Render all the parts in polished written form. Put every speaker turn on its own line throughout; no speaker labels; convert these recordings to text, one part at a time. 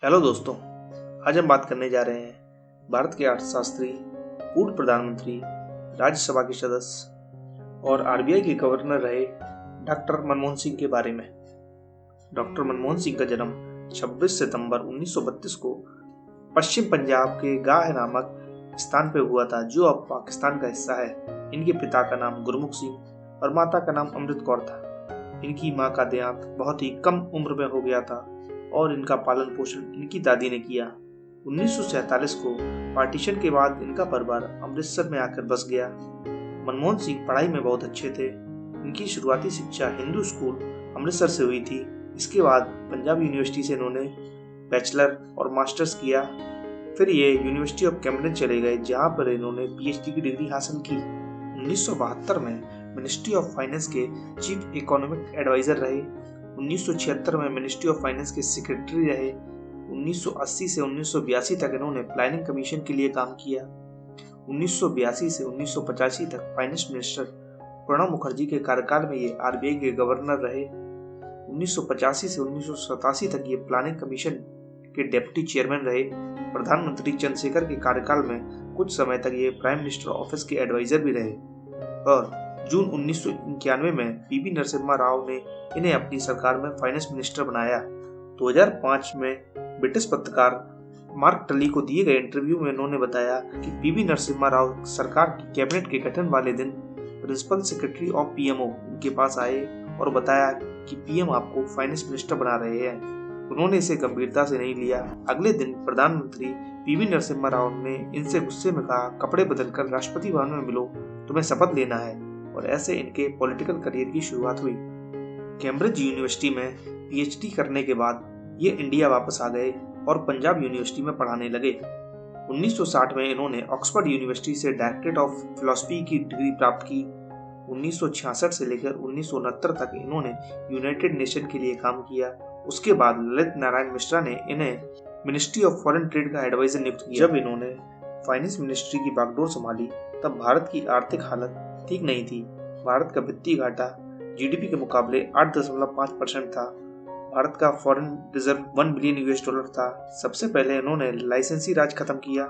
Hello दोस्तों, आज हम बात करने जा रहे हैं भारत के अर्थशास्त्री, पूर्व प्रधानमंत्री, राज्यसभा के सदस्य और आरबीआई के गवर्नर रहे डॉक्टर मनमोहन सिंह के बारे में। डॉक्टर मनमोहन सिंह का जन्म 26 सितंबर 1932 को पश्चिम पंजाब के गाह नामक स्थान पर हुआ था, जो अब पाकिस्तान का हिस्सा है। इनके पिता का नाम गुरमुख सिंह और माता का नाम अमृत कौर था। इनकी मां का देहांत बहुत ही कम उम्र में हो गया था और इनका पालन पोषण इनकी दादी ने किया। 1947 को पार्टीशन के बाद इनका परिवार अमृतसर में आकर बस गया। मनमोहन सिंह पढ़ाई में बहुत अच्छे थे। इनकी शुरुआती शिक्षा हिंदू स्कूल अमृतसर से हुई थी। इसके बाद पंजाब यूनिवर्सिटी से इन्होंने बैचलर और मास्टर्स किया। फिर ये यूनिवर्सिटी ऑफ कैम्ब्रिज चले गए, जहाँ पर इन्होंने पीएचडी की डिग्री हासिल की। 1972 में मिनिस्ट्री ऑफ फाइनेंस के चीफ इकोनॉमिक एडवाइजर रहे। 1976 में मिनिस्ट्री ऑफ फाइनेंस के सेक्रेटरी रहे। 1980 से 1982 तक इन्होंने प्लानिंग कमीशन के लिए काम किया। 1982 से 1985 तक फाइनेंस मिनिस्टर प्रणब मुखर्जी के कार्यकाल में ये आरबीआई के गवर्नर रहे। 1985 से 1987 तक ये प्लानिंग कमीशन के डेप्यूटी चेयरमैन रहे। प्रधानमंत्री चंद्रशेखर के कार्यकाल में कुछ समय तक ये प्राइम मिनिस्टर ऑफिस के एडवाइजर भी रहे और जून 1991 में पीवी नरसिम्हा राव ने इन्हें अपनी सरकार में फाइनेंस मिनिस्टर बनाया। 2005 में ब्रिटिश पत्रकार मार्क टली को दिए गए इंटरव्यू में उन्होंने बताया कि पीवी नरसिम्हा राव सरकार की कैबिनेट के गठन वाले दिन प्रिंसिपल सेक्रेटरी ऑफ पीएमओ इनके पास आए और बताया कि पीएम आपको फाइनेंस मिनिस्टर बना रहे हैं। उन्होंने इसे गंभीरता से नहीं लिया। अगले दिन प्रधानमंत्री पीवी नरसिम्हा राव ने इनसे गुस्से में कहा, कपड़े बदलकर राष्ट्रपति भवन में मिलो, तुम्हें शपथ लेना है। और ऐसे इनके पॉलिटिकल करियर की शुरुआत हुई। कैम्ब्रिज यूनिवर्सिटी में पीएचडी करने के बाद ये इंडिया वापस आ गए और पंजाब यूनिवर्सिटी में पढ़ाने लगे। 1960 में इन्होंने ऑक्सफोर्ड यूनिवर्सिटी से डायरेक्टरेट ऑफ फिलॉसफी की डिग्री प्राप्त की। 1966 से लेकर 1969 तक इन्होंने यूनाइटेड नेशन के लिए काम किया। उसके बाद ललित नारायण मिश्रा ने इन्हें मिनिस्ट्री ऑफ फॉरेन ट्रेड का एडवाइजर नियुक्त किया। जब इन्होंने फाइनेंस मिनिस्ट्री की बागडोर संभाली तब भारत की आर्थिक हालत ठीक नहीं थी। भारत का वित्तीय घाटा जीडीपी के मुकाबले 8.5% था। भारत का फॉरेन रिजर्व $1 बिलियन था। सबसे पहले इन्होंने लाइसेंसी राज खत्म किया,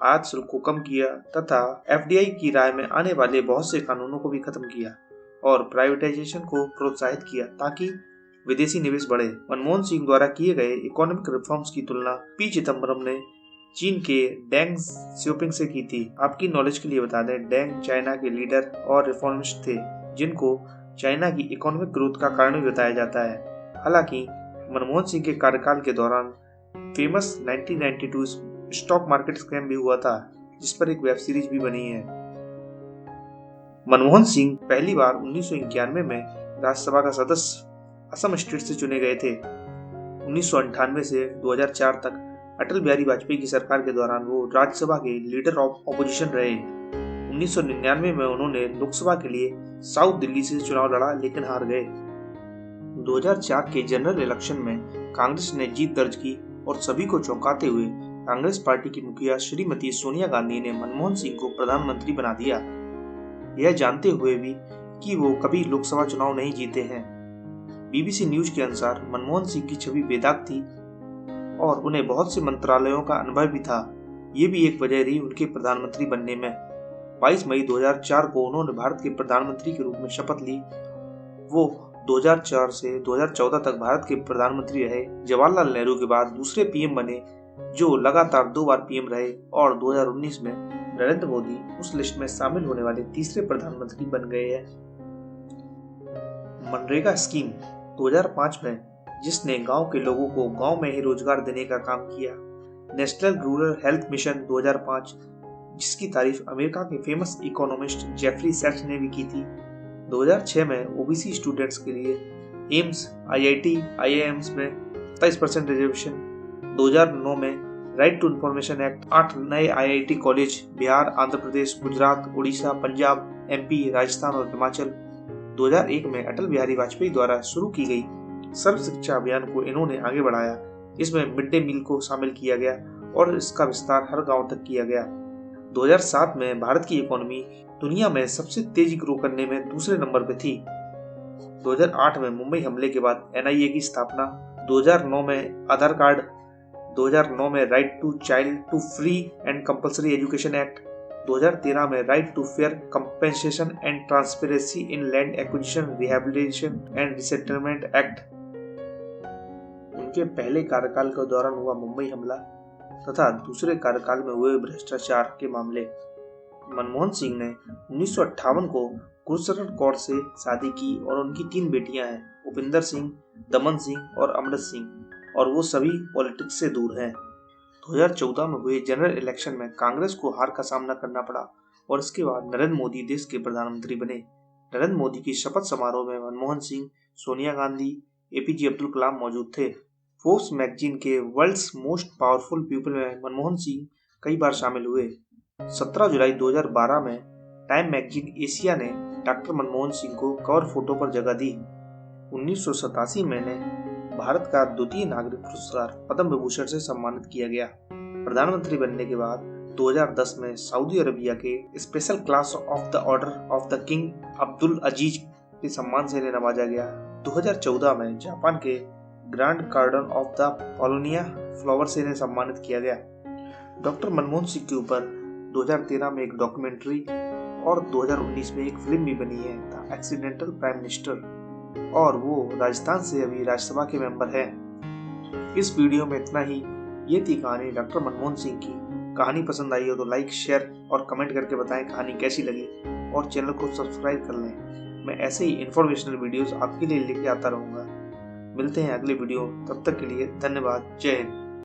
आयात शुल्क को कम किया तथा एफडीआई की राय में आने वाले बहुत से कानूनों को भी खत्म किया और प्राइवेटाइजेशन को प्रोत्साहित किया ताकि विदेशी निवेश बढ़े। मनमोहन सिंह द्वारा किए गए इकोनॉमिक रिफॉर्म्स की तुलना पी चिदम्बरम ने चीन के डेंग सियोपिंग से की थी। आपकी नॉलेज के लिए बता दें, डेंग चाइना के लीडर और रिफॉर्मिस्ट थे, जिनको चाइना की इकोनॉमिक ग्रोथ का कारण भी बताया जाता है। हालांकि मनमोहन सिंह के कार्यकाल के दौरान फेमस 1992 स्टॉक मार्केट स्कैम भी हुआ था, जिस पर एक वेब सीरीज भी बनी है। मनमोहन सिंह पहली बार 1991 में राज्यसभा का सदस्य असम स्टेट से चुने गए थे। 1998 से 2004 तक अटल बिहारी वाजपेयी की सरकार के दौरान वो राज्यसभा के लीडर ऑफ ऑपोजिशन रहे। 1999 में उन्होंने लोकसभा के लिए साउथ दिल्ली से चुनाव लड़ा, लेकिन हार गए। 2004 के जनरल इलेक्शन में कांग्रेस ने जीत दर्ज की और सभी को चौंकाते हुए कांग्रेस पार्टी की मुखिया श्रीमती सोनिया गांधी ने मनमोहन सिंह को प्रधानमंत्री बना दिया, यह जानते हुए भी कि वो कभी लोकसभा चुनाव नहीं जीते हैं। बीबीसी न्यूज के अनुसार मनमोहन सिंह की छवि बेदाग थी और उन्हें बहुत से मंत्रालयों का अनुभव भी था। ये भी एक वजह रही उनके प्रधानमंत्री बनने में। 22 मई 2004 को उन्होंने भारत के प्रधानमंत्री के रूप में शपथ ली। वो 2004 से 2014 तक भारत के प्रधानमंत्री रहे। जवाहरलाल नेहरू के बाद दूसरे पीएम बने, जो लगातार 2 बार पीएम रहे और 2019 में नरेंद्र मोदी उस लिस्ट में शामिल होने वाले तीसरे प्रधानमंत्री बन गए हैं। मनरेगा स्कीम 2005 में, जिसने गांव के लोगों को गांव में ही रोजगार देने का काम किया। नेशनल रूरल हेल्थ मिशन 2005, जिसकी तारीफ अमेरिका के फेमस इकोनॉमिस्ट जेफरी सैच ने भी की थी। 2006 में ओबीसी स्टूडेंट्स के लिए एम्स, आईआईटी, आईआईएम्स में 27% रिजर्वेशन। 2009 में राइट टू इंफॉर्मेशन एक्ट, 8 नए IIT college Bihar, Andhra Pradesh, Gujarat, Orissa, Punjab, MP, Rajasthan और हिमाचल। 2001 में अटल बिहारी वाजपेयी द्वारा शुरू की गई सर्व शिक्षा अभियान को इन्होंने आगे बढ़ाया। इसमें मिड डे मील को शामिल किया गया और इसका विस्तार हर गांव तक किया गया। 2007 में भारत की इकोनॉमी दुनिया में सबसे तेजी ग्रो करने में दूसरे नंबर पे थी। 2008 में मुंबई हमले के बाद एनआईए की स्थापना, 2009 में आधार कार्ड 2009 में right to child to free and compulsory education act, 2013 में right to fair compensation and transparency in land acquisition rehabilitation and resettlement act. उनके पहले कार्यकाल के दौरान हुआ मुंबई हमला तथा दूसरे कार्यकाल में हुए भ्रष्टाचार के मामले। मनमोहन सिंह ने 1958 को गुरशरण कौर से शादी की और उनकी 3 बेटियां हैं, उपिंदर सिंह, दमन सिंह और अमृत सिंह, और वो सभी पॉलिटिक्स से दूर हैं। 2014 में हुए जनरल इलेक्शन में कांग्रेस को हार का सामना करना पड़ा और इसके बाद नरेंद्र मोदी देश के प्रधानमंत्री बने। नरेंद्र मोदी की शपथ समारोह में मनमोहन सिंह, सोनिया गांधी, एपीजे अब्दुल कलाम मौजूद थे। फोर्ब्स मैगजीन के वर्ल्ड्स मोस्ट पावरफुल पीपल में मनमोहन सिंह कई बार शामिल हुए। 17 जुलाई 2012 में टाइम मैगजीन एशिया ने डॉक्टर मनमोहन सिंह को कवर फोटो पर जगह दी। 1987 में भारत का द्वितीय नागरिक पुरस्कार पद्म विभूषण से सम्मानित किया गया। प्रधानमंत्री बनने के बाद 2010 में सऊदी अरबिया के special class of the order of the king Abdul Aziz के सम्मान से इन्हें नवाजा गया। 2014 में जापान के ग्रैंड कार्डन ऑफ द पोलोनिया फ्लावर से इन्हें सम्मानित किया गया। डॉक्टर मनमोहन सिंह के ऊपर 2013 में एक डॉक्यूमेंट्री और 2019 में एक फिल्म भी बनी है, द एक्सीडेंटल प्राइम मिनिस्टर, और वो राजस्थान से अभी राज्यसभा के मेंबर हैं। इस वीडियो में इतना ही। ये थी कहानी डॉक्टर मनमोहन सिंह की। कहानी पसंद आई हो तो लाइक, शेयर और कमेंट करके बताएं कहानी कैसी लगी, और चैनल को सब्सक्राइब कर लें। मैं ऐसे ही इन्फॉर्मेशनल वीडियोस आपके लिए लेके आता रहूँगा। मिलते हैं अगले वीडियो, तब तक के लिए धन्यवाद। जय हिंद।